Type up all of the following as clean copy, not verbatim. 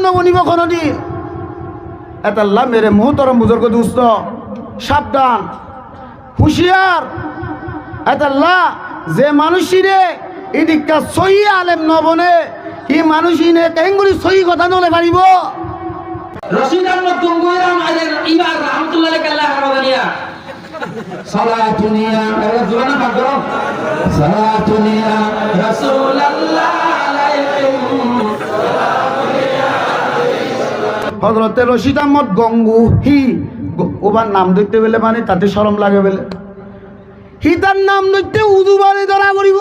নবনিব কোনদিন। এতাল্লাহ মেরে মুহতরম বুজুর্গ দুস্থ সাবধান হুঁশিয়ার। এতাল্লাহ যে মানুষিরে এদিকটা সহি আলেম নবনে ই মানুষিনে কেঙ্গুরি সহি কথা নলে পারিব। রশিদ আহমদ গঙ্গুই ইবার রহমতুল্লাহ আল্লাহ রহমানিয়া সালাতুনিয়া এরা জোনা পাগল সালাতুনিয়া রাসূলুল্লাহ আলাইহিম হযরতে রশিদ আহমদ গঙ্গুহি ওবার নাম ধরতে বলে মানে তাতে শরম লাগে বলে হিতার নাম ধরতে উজু বাড়ি ধরা করিব।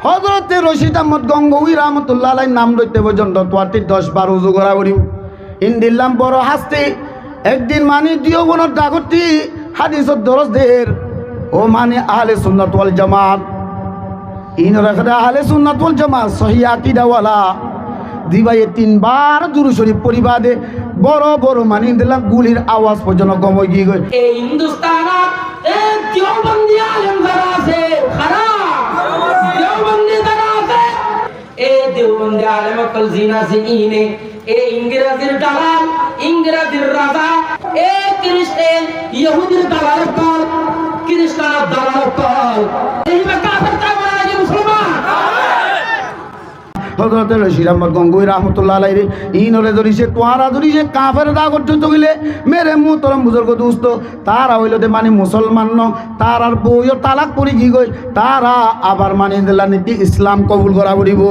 হযরতে রশিদ আহমদ গঙ্গুহি রহমতুল্লাহ আলাইহির নাম ধরতে পর্যন্ত তোয়াটি 10-12 উজু করা করিব। ইন্দিল্লাম বড় হাসতে একদিন মানে দিও বোনের ডাকটি হাদিসত দরজ দের ও মানে আহলে সুন্নাত ওয়াল জামাত ইন রাখদা আহলে সুন্নাত ওয়াল জামাত সহি আকীদা ওয়ালা দিবায়ে 3 বার দুরূদ শরীফ পরিবাদে বড় বড় মানে দিলাম গুলির আওয়াজ পর্যন্ত গমই গিয়ে গই। এই হিন্দুস্তানত এই দেওবন্দি আলেম যারা আছে খারাপ দেওবন্দি যারা আছে এই দেওবন্দি আলেম কল জিনা জিনে এই ইংরেজির দালাল ইংরেজির রাজা এই খ্রিস্টান ইহুদির দালাল কল খ্রিস্টানের দালাল কল এই কাফের তাবরা লাগে মুসলমান। হযরতে রশিদ আহমদ গঙ্গুই রহমতুল্লাহ আলাইহি ইনরে ধরিছে তোয়ারা ধরিছে কাফের দা করতে গেলে মেরে মুহতরম বুজুর্গ দোস্ত তারা হইল দে মানে মুসলমান ন তার আর বইও তালাক পড়ি গই তারা আবার মানে দিলা নীতি ইসলাম কবুল করা করিব।